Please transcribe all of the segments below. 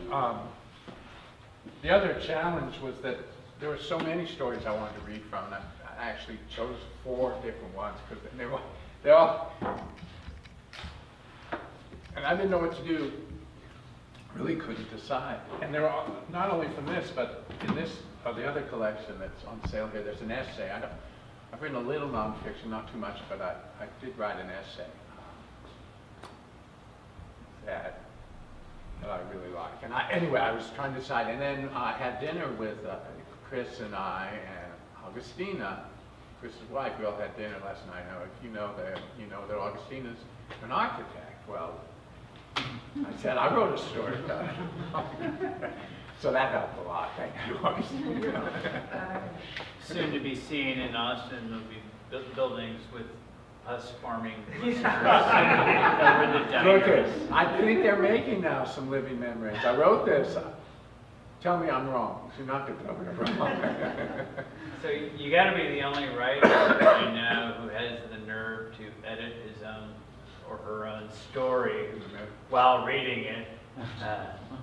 the other challenge was that there were so many stories I wanted to read from, and I actually chose 4 different ones because they all, and I didn't know what to do. Really couldn't decide. And they're all, not only from this, but in this, the other collection that's on sale here, there's an essay. I've written a little nonfiction, not too much, but I did write an essay that I really like. And anyway, I was trying to decide, and then I had dinner with Chris and I and Augustina, Chris's wife. We all had dinner last night. Now, if you know that Augustina's an architect. Well, I said I wrote a story about it. So that helped a lot. Thank you, Augustina. Soon to be seen in Austin, there'll be buildings with us farming over the Look at, decades. I think they're making now some living memories. I wrote this. Tell me I'm wrong. You're not going to tell me I'm wrong. So you got to be the only writer I know who has the nerve to edit his own or her own story while reading it,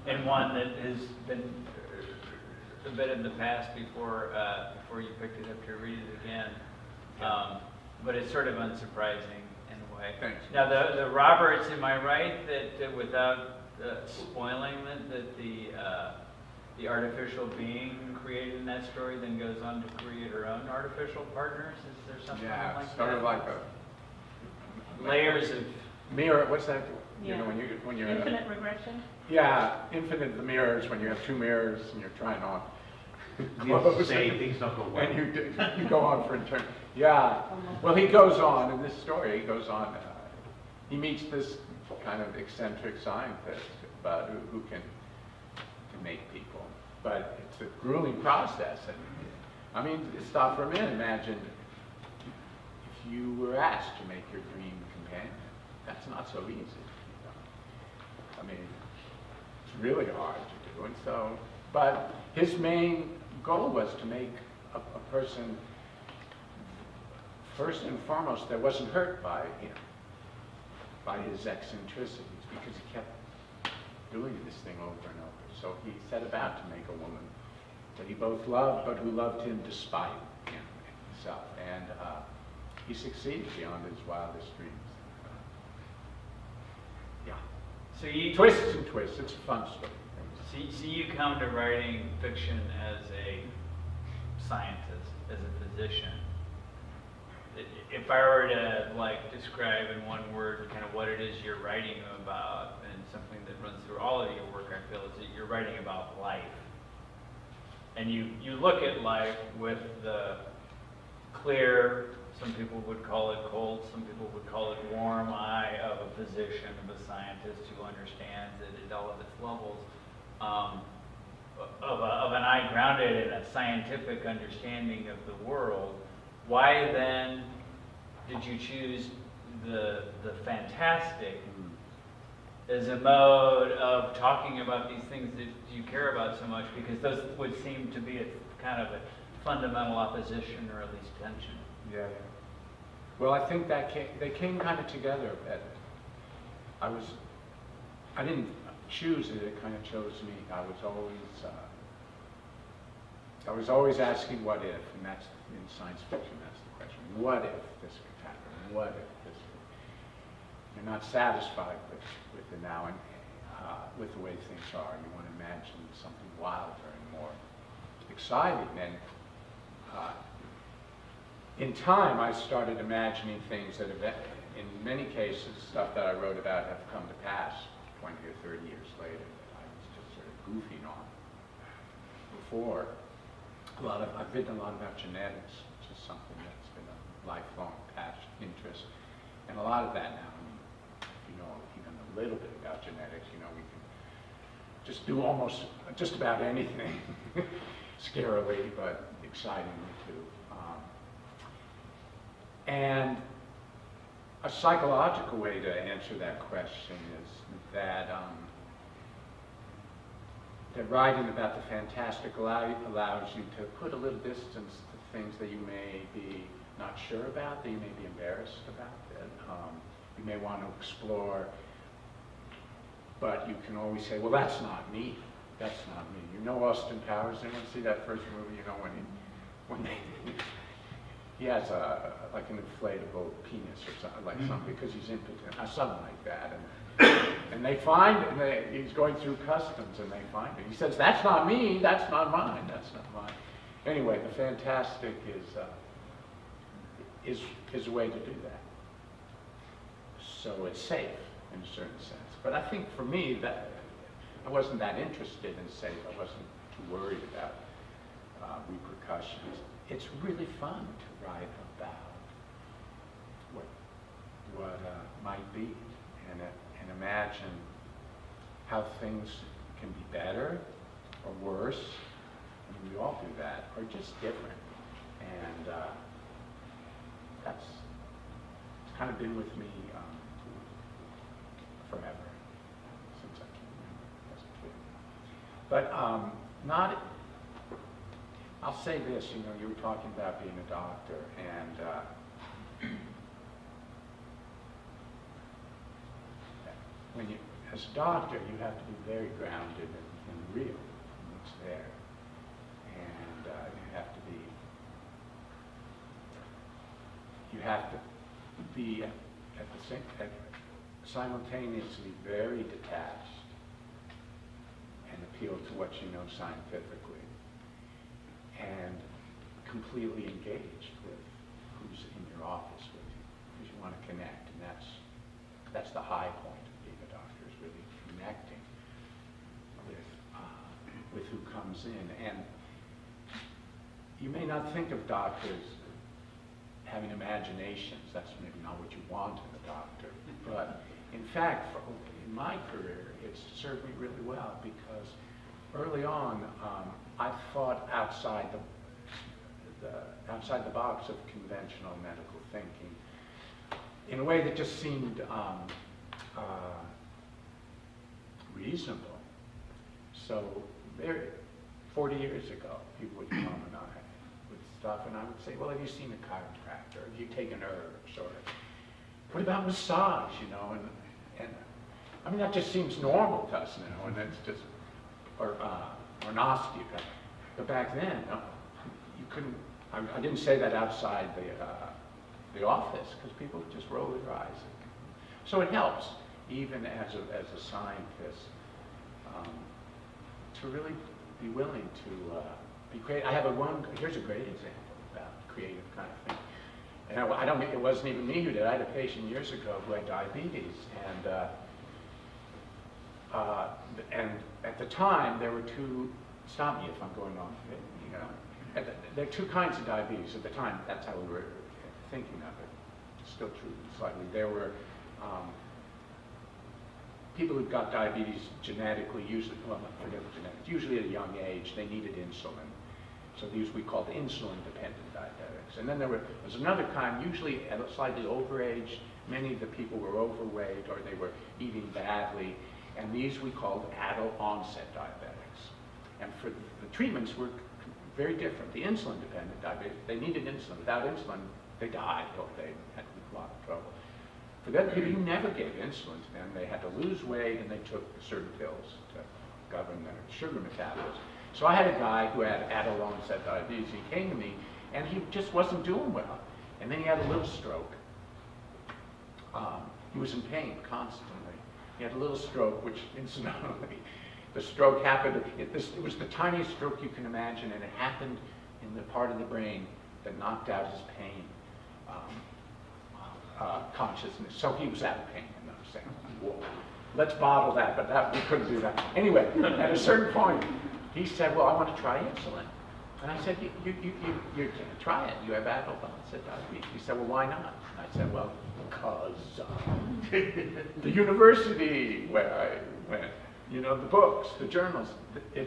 and one that has been a bit in the past before you picked it up to read it again. But it's sort of unsurprising in a way. Thanks. Now the Roberts, am I right that without spoiling it, that the artificial being created in that story then goes on to create her own artificial partners? Is there something like that? Yeah, sort of like a Layers of mirror. What's that? Yeah. You know, when you're Infinite regression? Yeah, infinite the mirrors, when you have 2 mirrors and you're trying on. You say things don't go well. And you go on for a turn. Yeah. Well, he goes on in this story. He goes on. He meets this kind of eccentric scientist, but who can make people. But it's a grueling process. And I mean, stop for a minute. Imagine if you were asked to make your dream companion. That's not so easy. I mean, it's really hard to do. And so, but his main goal was to make a person, first and foremost, that wasn't hurt by him, by his eccentricities, because he kept doing this thing over and over. So he set about to make a woman that he both loved, but who loved him despite himself. And he succeeded beyond his wildest dreams. Yeah. so you Twists and twists. It's a fun story. So you come to writing fiction as a scientist, as a physician. If I were to describe in one word kind of what it is you're writing about, and something that runs through all of your work, I feel, is that you're writing about life. And you look at life with the clear, some people would call it cold, some people would call it warm eye of a physician, of a scientist who understands it at all of its levels. Of an eye grounded in a scientific understanding of the world. Why then did you choose the fantastic as a mode of talking about these things that you care about so much? Because those would seem to be a kind of a fundamental opposition, or at least tension. Yeah. Well, I think that they came kind of together. I didn't choose it; it kind of chose me. I was always asking, "What if?" And that's in science fiction. That's the question: what if this could happen? What if this could? You're not satisfied with the now and with the way things are. You want to imagine something wilder and more exciting. And in time, I started imagining things that, in many cases, stuff that I wrote about have come to pass 20 or 30 years later that I was just sort of goofing on before. I've written a lot about genetics, which is something that's been a lifelong passion, interest, and a lot of that now. I mean, if you know even a little bit about genetics, you know we can just do just about anything, scarily but excitingly too. And a psychological way to answer that question is that that writing about the fantastic allows you to put a little distance to things that you may be not sure about, that you may be embarrassed about, that you may want to explore, but you can always say, well, that's not me. that's not me. You know Austin Powers? Anyone see that first movie? You know when he has like an inflatable penis or something, like something, because he's impotent, or something like that. And they find, he's going through customs, and they find it. He says, "That's not me. That's not mine. That's not mine." Anyway, the fantastic is a way to do that. So it's safe in a certain sense. But I think for me that I wasn't that interested in safe. I wasn't too worried about repercussions. It's really fun to write about what might be and imagine how things can be better or worse. I mean, we all do that, or just different. And it's kind of been with me forever, since I can remember as a kid. But I'll say this, you were talking about being a doctor, and as a doctor, you have to be very grounded and real in what's there. And you have to be simultaneously very detached and appeal to what you know scientifically, and completely engaged with who's in your office with you, because you want to connect, and that's the high point of being a doctor, is really connecting with who comes in. And you may not think of doctors having imaginations. That's maybe not what you want in a doctor. But in fact, in my career, it's served me really well, because early on, I thought outside the box of conventional medical thinking in a way that just seemed reasonable. So 40 years ago, people would come and I with stuff, and I would say, "Well, have you seen a chiropractor? Have you taken herbs? Or what about massage?" And I mean, that just seems normal to us now, and it's just, or an osteopath. But back then, you couldn't. I didn't say that outside the office, because people would just roll their eyes. So it helps, even as a scientist, to really be willing to be creative. Here's a great example about creative kind of thing. And it wasn't even me who did it. I had a patient years ago who had diabetes, and at the time there were two. Stop me if I'm going off. There are two kinds of diabetes at the time. That's how we were thinking of it. It's still true slightly. There were people who got diabetes genetically, usually, well, forget the genetics, usually at a young age. They needed insulin. So these we called insulin-dependent diabetics. And then there was another kind, usually at a slightly overage. Many of the people were overweight, or they were eating badly. And these we called adult-onset diabetics. And for the treatments were very different. The insulin-dependent diabetics, they needed insulin. Without insulin, they died, or they had a lot of trouble. For the other people who never gave insulin to them, they had to lose weight, and they took certain pills to govern their sugar metabolism. So I had a guy who had adult-onset diabetes. He came to me, and he just wasn't doing well. And then he had a little stroke. He was in pain constantly. He had a little stroke, which incidentally, the stroke happened, it was the tiniest stroke you can imagine, and it happened in the part of the brain that knocked out his pain consciousness. So he was out of pain, and I'm saying, whoa, let's bottle that, but we couldn't do that. Anyway, at a certain point, he said, "Well, I want to try insulin." And I said, you can't try it. You have adult onset diabetes. He said, "Well, why not?" And I said, "Well, because the university where I went, the books, the journals, you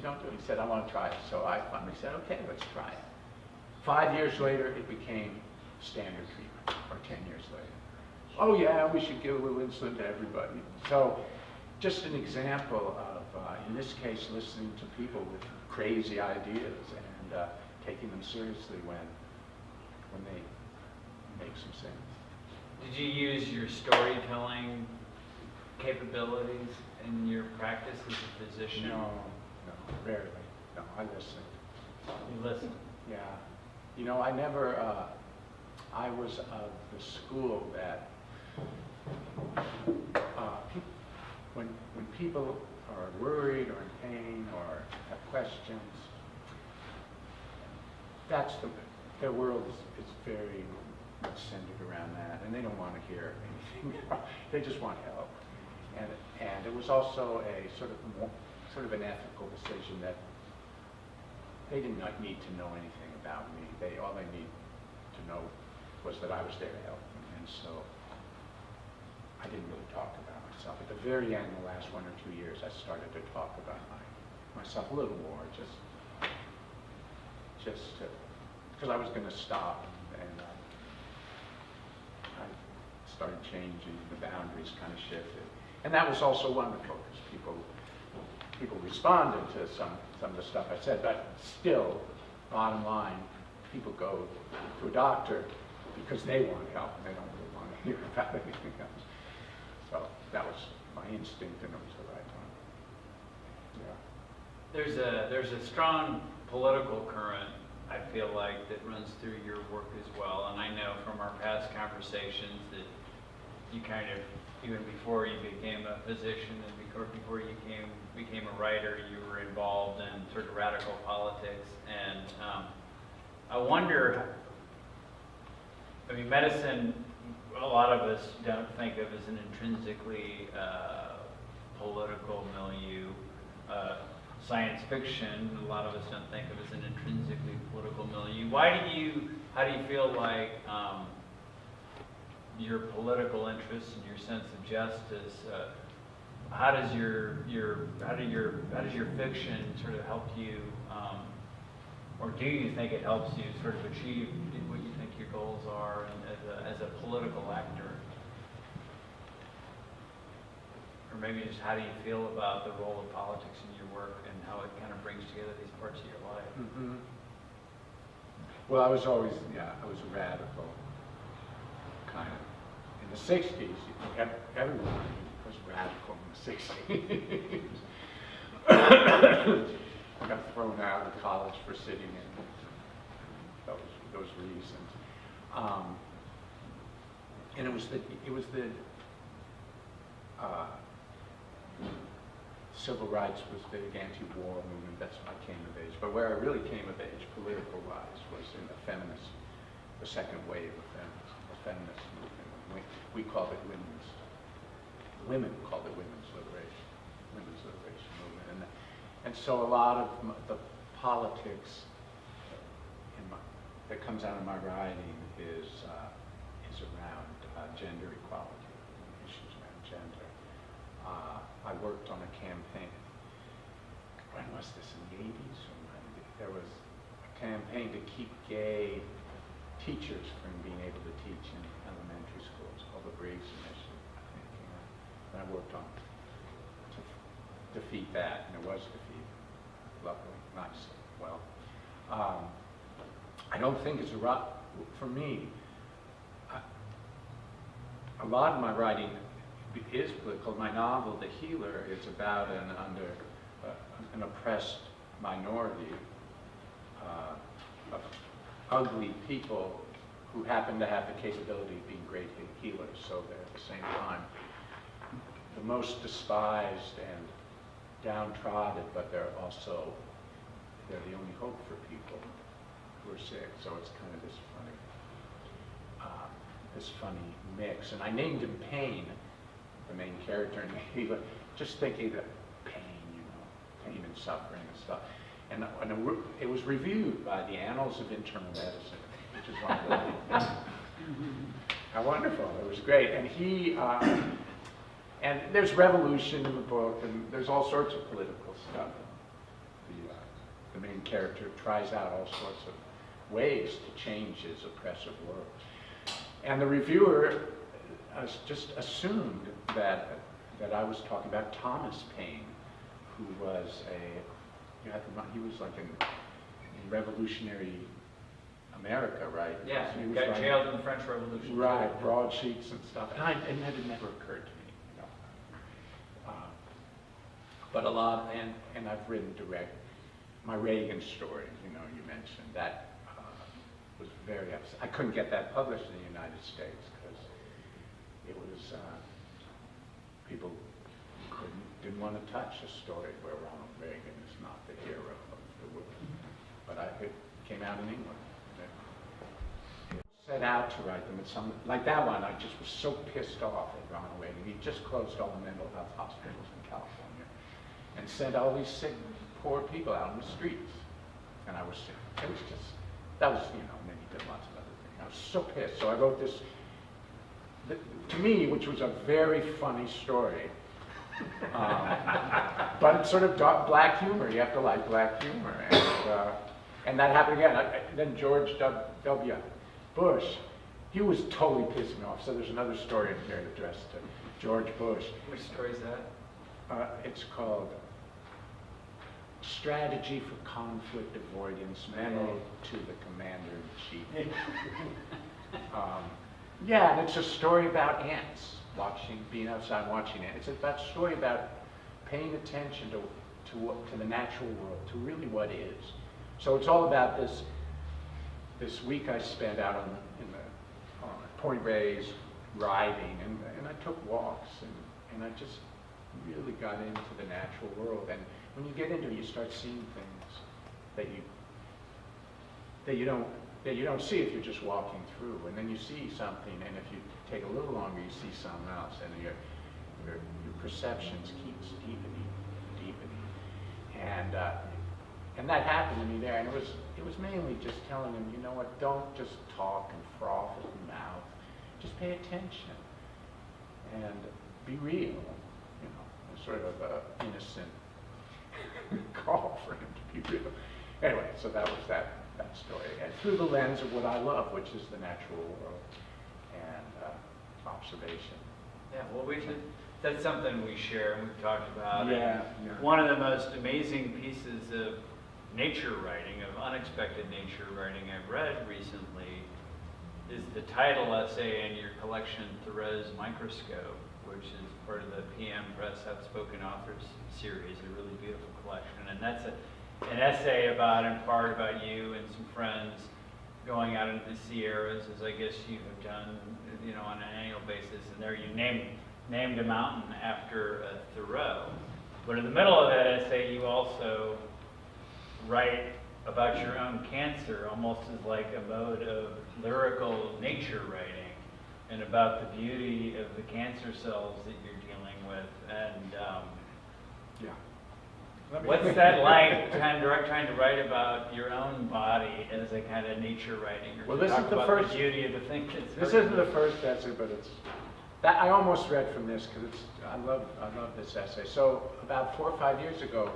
don't do it." He said, "I want to try it." So I finally said, "Okay, let's try it." 5 years later, it became standard treatment, or 10 years later. "Oh yeah, we should give a little insulin to everybody." So just an example of, in this case, listening to people with crazy ideas and taking them seriously when they make some sense. Did you use your storytelling capabilities in your practice as a physician? No, rarely. No, I listen. You listen. Yeah. You know, I never, I was of the school that when people are worried or in pain or have questions, that's their world is very much centered around that, and they don't want to hear anything. They just want help. And it was also a sort of an ethical decision that they did not need to know anything about me. All they need to know was that I was there to help them. And so I didn't really talk about myself. At the very end, the last 1 or 2 years, I started to talk about myself a little more, just because I was going to stop, and I started changing. The boundaries kind of shifted, and that was also wonderful because people responded to some of the stuff I said. But still, bottom line, people go to a doctor because they want help and they don't really want to hear about anything else. So that was my instinct, and it was the right one. Yeah. There's a strong political current, I feel like, that runs through your work as well. And I know from our past conversations that you kind of, even before you became a physician and before you became a writer, you were involved in sort of radical politics. And I wonder, I mean, medicine, a lot of us don't think of as an intrinsically political milieu. Science fiction, a lot of us don't think of as an intrinsically political milieu. How do you feel like your political interests and your sense of justice, how does your fiction sort of help you, or do you think it helps you sort of achieve what you think your goals are as a political actor? Or maybe just how do you feel about the role of politics in your work and how it kind of brings together these parts of your life? Mm-hmm. Well, I was always, I was a radical, kind of. In the 60s, everyone was radical in the 60s. I got thrown out of college for sitting in those reasons. And it was the civil rights was the big anti-war movement. That's when I came of age. But where I really came of age, political-wise, was in the second wave of the feminist movement. We called it women called it women's liberation movement. And so a lot of the politics that comes out of my writing is around gender equality, issues around gender. I worked on a campaign. When was this, in the 80s? There was a campaign to keep gay teachers from being able to teach in elementary schools, called the Breeze Initiative, I think. And I worked on to defeat that, and it was defeated, luckily, nicely, well. I don't think it's for me, a lot of my writing is political. My novel, The Healer, is about an oppressed minority of ugly people who happen to have the capability of being great healers. So they're at the same time the most despised and downtrodden, but they're the only hope for people who are sick. So it's kind of this funny mix. And I named him Pain, the main character in The Healer, just thinking that pain and suffering and stuff. And it was reviewed by the Annals of Internal Medicine, which is one of the how wonderful. It was great. And and there's revolution in the book, and there's all sorts of political stuff. The main character tries out all sorts of ways to change his oppressive world. And the reviewer just assumed that I was talking about Thomas Paine, who was he was like in revolutionary America, right? Yeah, so he got jailed in the French Revolution. Right, broadsheets and stuff. And it had never occurred to me, but a lot, and I've written direct, my Reagan story, you know, you mentioned, that was very upset. I couldn't get that published in the United States because it was, people didn't want to touch a story where Ronald Reagan is not the hero of the world. But it came out in England. It set out to write them, and some, like that one, I just was so pissed off at Ronald Reagan. He just closed all the mental health hospitals in California and sent all these sick, poor people out in the streets. And I was sick. It was just, that was, you know, and then he did lots of other things. I was so pissed. So I wrote this, to me, which was a very funny story. But it's sort of dark, black humor. You have to like black humor. And that happened again. Then George W. Bush, he was totally pissing me off. So there's another story in here addressed to George Bush. Which story is that? It's called Strategy for Conflict Avoidance, Memo to the Commander-in-Chief. Yeah, and it's a story about ants, being outside watching ants. It's about a story about paying attention to the natural world, to really what is. So it's all about this week I spent out on Point Reyes riding, and I took walks, and I just really got into the natural world. And when you get into it, you start seeing things that you don't see if you're just walking through. And then you see something, and if you take a little longer, you see something else, and your perceptions keeps deepening, and that happened to me there. And it was mainly just telling them, you know what, don't just talk and froth at the mouth. Just pay attention and be real. You know, sort of an innocent call for him to be real. Anyway, so that was that story, and through the lens of what I love, which is the natural world and observation. Yeah, well, that's something we share and we've talked about. Yeah. One of the most amazing pieces of nature writing, of unexpected nature writing I've read recently is the title essay in your collection, Thoreau's Microscope, which is part of the PM Press Outspoken Authors series, a really beautiful collection. And that's an essay about, in part, about you and some friends going out into the Sierras, as I guess you have done, you know, on an annual basis. And there you named a mountain after Thoreau. But in the middle of that essay, you also write about your own cancer, almost as like a mode of lyrical nature writing, and about the beauty of the cancer cells that you're dealing with. And what's that like, trying to write about your own body as a kind of nature writing? Or Well, to this talk is the about first. the beauty of the thing that's This hurting isn't the first essay, but it's that I almost read from this because I love this essay. So about 4 or 5 years ago,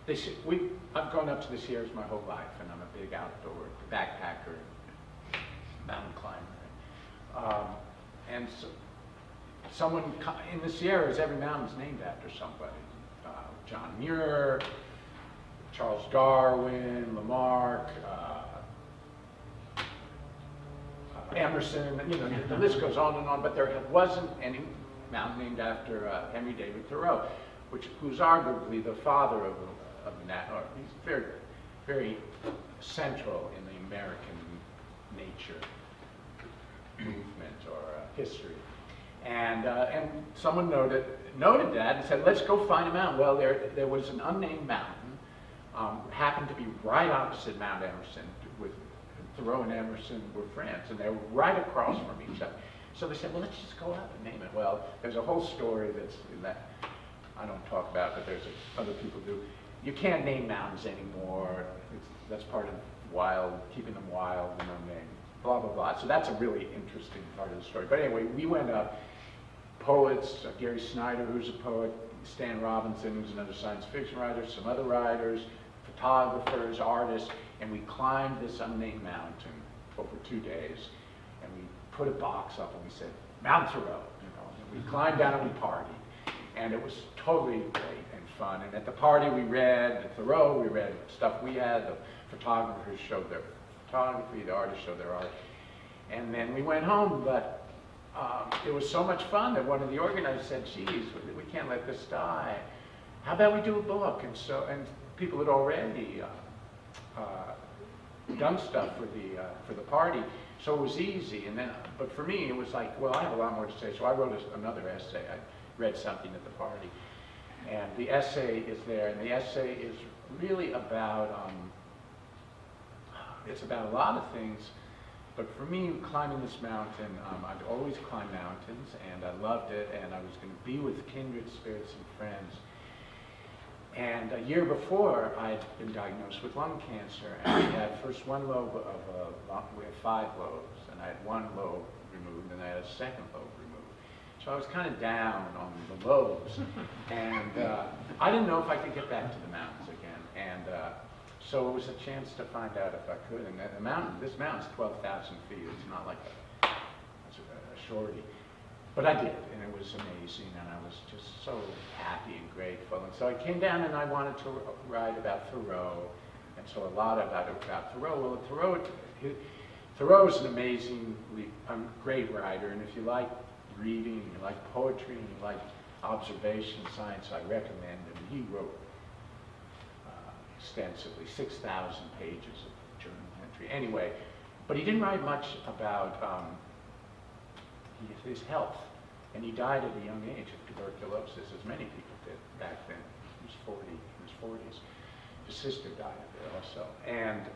I've gone up to the Sierras my whole life, and I'm a big outdoor backpacker, mountain climber, and so someone in the Sierras, every mountain's named after somebody. John Muir, Charles Darwin, Lamarck, Emerson, you know, the list goes on and on, but there wasn't any mountain named after Henry David Thoreau, who's arguably the father of he's very, very central in the American nature movement or history. And someone noted that and said, let's go find a mountain. Well, there was an unnamed mountain, happened to be right opposite Mount Emerson. With Thoreau and Emerson were friends, and they were right across from each other. So they said, well, let's just go up and name it. Well, there's a whole story that I don't talk about, but other people do. You can't name mountains anymore. That's part of keeping them wild and unnamed. Blah blah blah. So that's a really interesting part of the story. But anyway, we went up. Poets, Gary Snyder, who's a poet, Stan Robinson, who's another science fiction writer, some other writers, photographers, artists, and we climbed this unnamed mountain over 2 days, and we put a box up and we said, Mount Thoreau, you know, and we climbed down and we partied, and it was totally great and fun. And at the party we read Thoreau, we read stuff we had, the photographers showed their photography, the artists showed their art, and then we went home, but it was so much fun that one of the organizers said, geez, we can't let this die. how about we do a book? And people had already done stuff for the party, so it was easy. And then, but for me, it was like, well, I have a lot more to say, so I wrote another essay. I read something at the party, and the essay is there, and the essay is really about, it's about a lot of things, but for me, climbing this mountain, I'd always climbed mountains, and I loved it, and I was going to be with kindred spirits and friends. And a year before, I'd been diagnosed with lung cancer, and we had first one lobe of a lung, we had 5 lobes, and I had 1 lobe removed, and I had a 2nd lobe removed. So I was kind of down on the lobes, and I didn't know if I could get back to the mountains again, and so it was a chance to find out if I could. And the mountain, this mountain's 12,000 feet. It's not like a shorty. But I did, and it was amazing, and I was just so happy and grateful. And so I came down and I wanted to write about Thoreau, and so a lot about Thoreau. Well, Thoreau is an amazingly great writer, and if you like reading, you like poetry, and you like observation science, I recommend him. He wrote extensively, 6,000 pages of journal entry. Anyway, but he didn't write much about his health, and he died at a young age of tuberculosis, as many people did back then. He was 40, in his 40s. His sister died of it also, and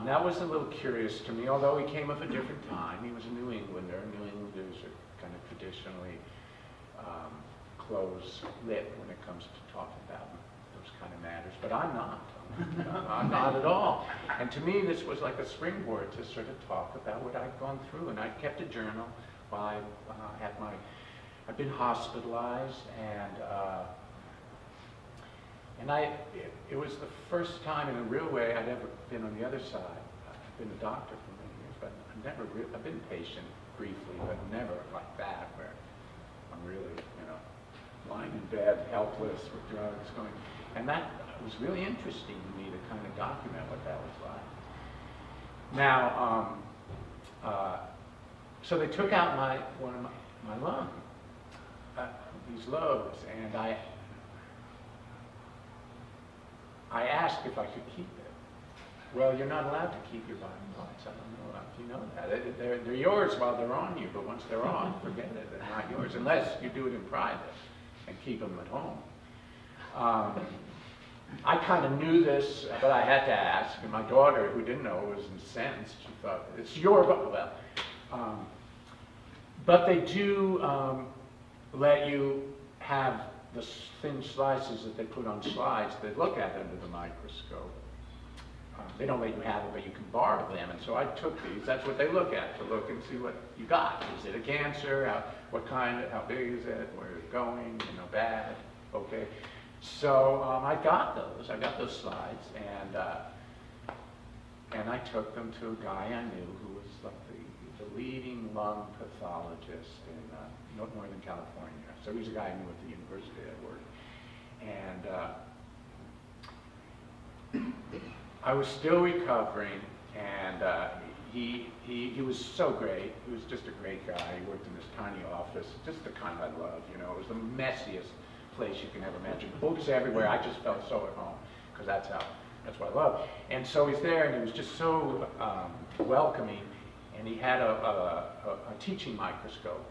that was a little curious to me, although he came of a different time. He was a New Englander. New Englanders are kind of traditionally close-lit when it comes to talking about those kind of matters, but I'm not. I'm not at all. And to me, this was like a springboard to sort of talk about what I'd gone through. And I kept a journal while I had I'd been hospitalized, and it was the first time in a real way I'd ever been on the other side. I've been a doctor for many years, but I've been patient briefly, but never like that, where I'm really, lying in bed, helpless with drugs going. And that was really interesting to me to kind of document what that was like. Now, so they took out one of my lung, these lobes, and I asked if I could keep it. Well, you're not allowed to keep your body parts. I don't know if you know that. They're yours while they're on you, but once they're off, forget it. They're not yours, unless you do it in private and keep them at home. I kind of knew this, but I had to ask, and my daughter, who didn't know, was incensed. She thought, it's your book. Well, but they do let you have the thin slices that they put on slides that look at under the microscope. They don't let you have it, but you can borrow them. And so I took these. That's what they look at, to look and see what you got. Is it a cancer? How big is it? Where is it going? Bad, okay. So I got those slides, and I took them to a guy I knew who was like the leading lung pathologist in Northern California. So he's a guy I knew at the university I worked. And I was still recovering, and he was so great. He was just a great guy. He worked in this tiny office, just the kind I love, It was the messiest place you can ever imagine. Books everywhere. I just felt so at home, because that's what I love. And so he's there, and he was just so welcoming, and he had a teaching microscope,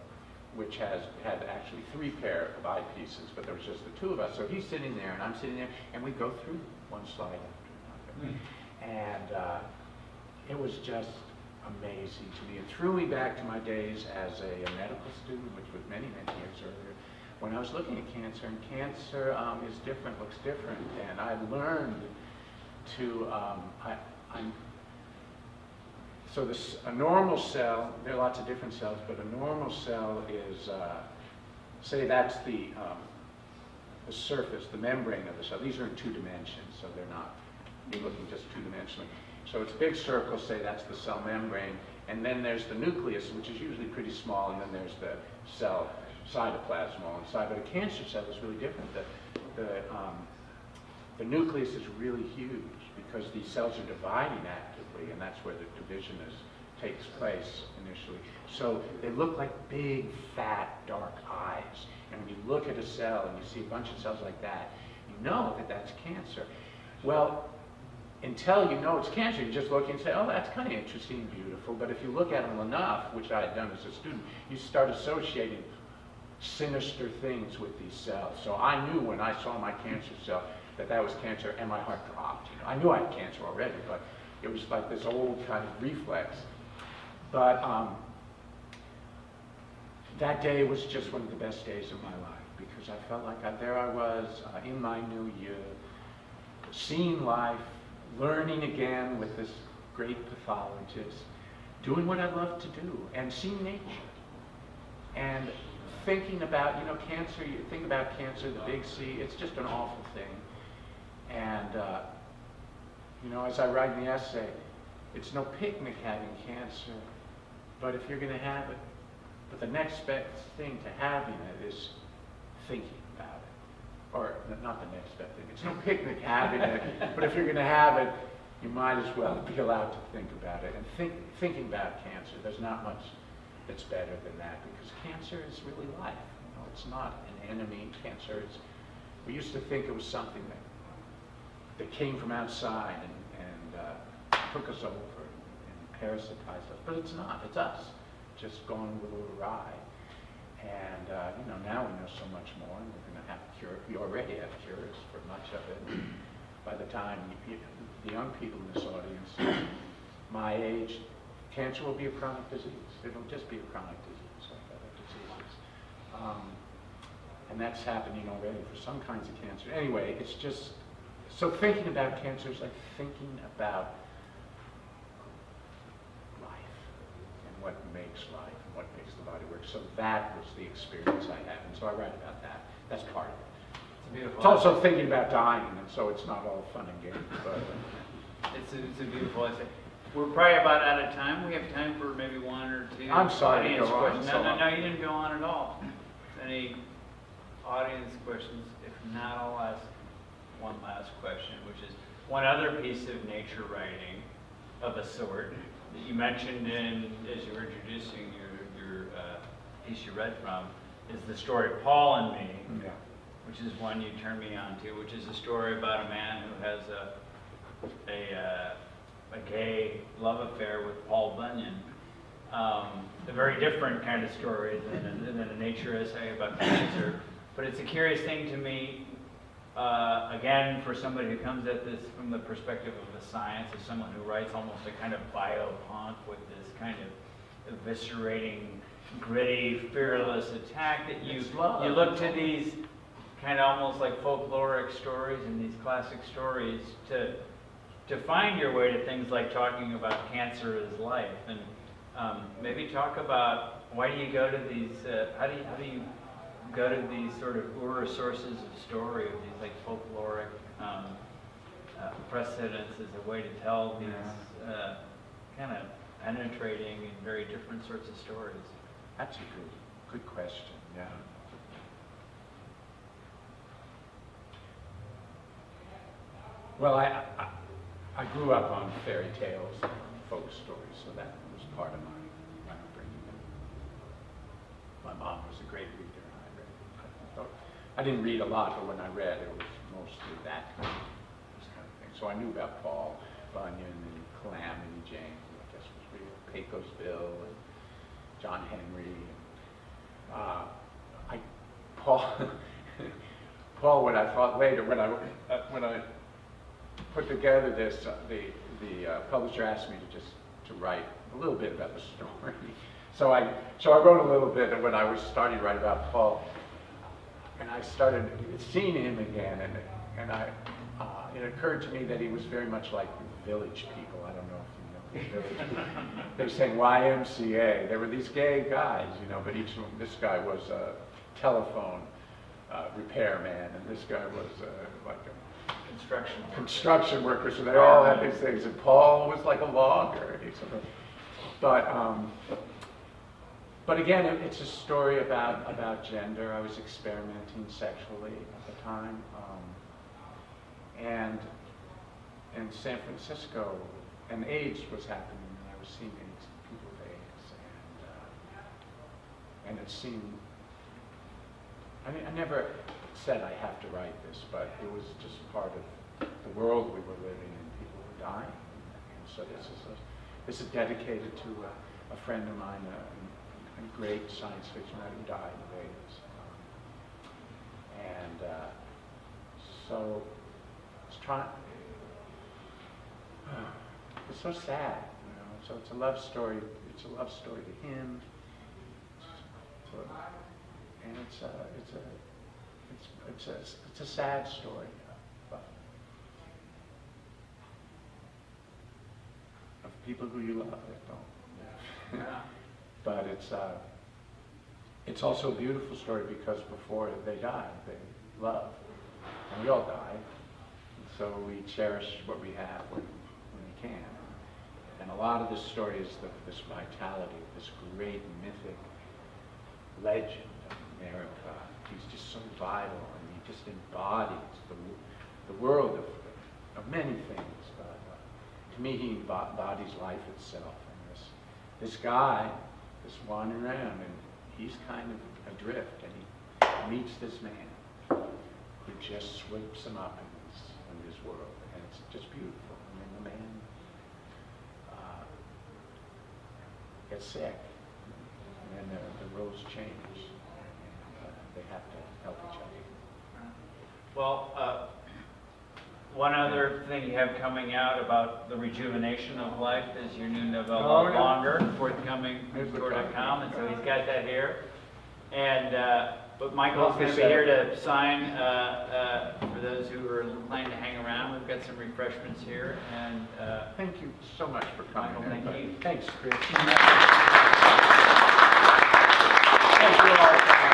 which had actually 3 pair of eyepieces, but there was just the 2 of us. So he's sitting there, and I'm sitting there, and we go through one slide after another. And it was just amazing to me. It threw me back to my days as a medical student, which was many, many years earlier, when I was looking at cancer, and cancer is different, looks different, and I learned to, so a normal cell, there are lots of different cells, but a normal cell is, say that's the surface, the membrane of the cell. These are in 2 dimensions, so they're not, you're looking just 2-dimensionally. So it's a big circle, say that's the cell membrane, and then there's the nucleus, which is usually pretty small, and then there's the cell cytoplasm all inside. But a cancer cell is really different. The nucleus is really huge because these cells are dividing actively, and that's where the division is takes place initially. So they look like big, fat, dark eyes. And when you look at a cell and you see a bunch of cells like that, you know that that's cancer. Well, until you know it's cancer, you just look and say, oh, that's kind of interesting and beautiful. But if you look at them enough, which I had done as a student, you start associating sinister things with these cells. So I knew when I saw my cancer cell that was cancer, and my heart dropped. You know, I knew I had cancer already, but it was like this old kind of reflex. But that day was just one of the best days of my life, because I felt like there I was in my new year, seeing life, learning again with this great pathologist, doing what I love to do, and seeing nature. And thinking about, cancer, you think about cancer, the big C, it's just an awful thing. And, as I write in the essay, it's no picnic having cancer, but if you're going to have it, but the next best thing to having it is thinking about it. Or not the next best thing. It's no picnic having it, but if you're going to have it, you might as well be allowed to think about it. And thinking about cancer, there's not much that's better than that, because cancer is really life. It's not an enemy. Cancer is, we used to think it was something that came from outside and took us over and parasitized us, but it's not. It's us, just gone a little awry. And now we know so much more, and we're going to have cure. We already have cures for much of it. By the time the young people in this audience, my age, cancer will be a chronic disease. It'll just be a chronic disease, like other diseases. And that's happening already for some kinds of cancer. Anyway, it's just, so thinking about cancer is like thinking about life and what makes life and what makes the body work. So that was the experience I had. And so I write about that. That's part of it. It's beautiful. It's also thinking about dying, and so it's not all fun and games. But it's a beautiful essay. We're probably about out of time. We have time for maybe one or two. I'm sorry to audience go on questions. so No, long. you didn't go on at all. Any audience questions? If not, I'll ask one last question, which is one other piece of nature writing of a sort that you mentioned as you were introducing your piece you read from is the story Paul and Me, yeah. which is one you turned me on to, which is a story about a man who has a gay love affair with Paul Bunyan. A very different kind of story than a nature essay about cancer. But it's a curious thing to me, again, for somebody who comes at this from the perspective of the science, as someone who writes almost a kind of biopunk with this kind of eviscerating, gritty, fearless attack, that you look to these kind of almost like folkloric stories and these classic stories to find your way to things like talking about cancer as life. And maybe talk about why do you go to these, how do you go to these sort of sources of story, of these like folkloric precedents as a way to tell these kind of penetrating and very different sorts of stories? That's a good question, yeah. Well, I grew up on fairy tales and folk stories, so that was part of my upbringing. My mom was a great reader, and I didn't read a lot, but when I read, it was mostly that kind of thing. So I knew about Paul Bunyan and Calamity Jane, who I guess was real, Pecos Bill, and John Henry. And, Paul, what I thought later, when I put together this, the publisher asked me to write a little bit about the story. So I wrote a little bit, and when I was starting to write about Paul, and I started seeing him again, and it occurred to me that he was very much like Village People. I don't know if you know Village People. They sang YMCA. There were these gay guys, but each of them, this guy was a telephone repairman, and this guy was like a construction worker, so they all had these things. And Paul was like a logger. But again, it's a story about gender. I was experimenting sexually at the time, and in San Francisco, and AIDS was happening, and I was seeing AIDS and it seemed, I mean, I never said I have to write this, but it was just part of the world we were living in. People were dying, and so this is dedicated to a friend of mine, a great science fiction writer who died in Vegas. So it's trying. It's so sad, you know. So it's a love story. It's a love story to him. And it's a sad story of people who you love that don't. Yeah. But it's also a beautiful story because before they die, they love, and we all die. And so we cherish what we have when we can. And a lot of this story is this vitality, this great mythic legend of America. He's just so vital, and he just embodies the world of many things. But to me, he embodies life itself. And this guy is wandering around, and he's kind of adrift, and he meets this man who just sweeps him up in his world, and it's just beautiful. I mean, the man gets sick, and then the roles change, and they have to help each other. Well, one other thing you have coming out about the rejuvenation of life is your new novella, Oh, yeah. Longer, forthcoming bookstore.com, and so he's got that here. And but Michael's going to be here to sign for those who are planning to hang around. We've got some refreshments here, and Thank you so much for coming. Michael, thank everybody. you. Thanks, Chris. thank you all.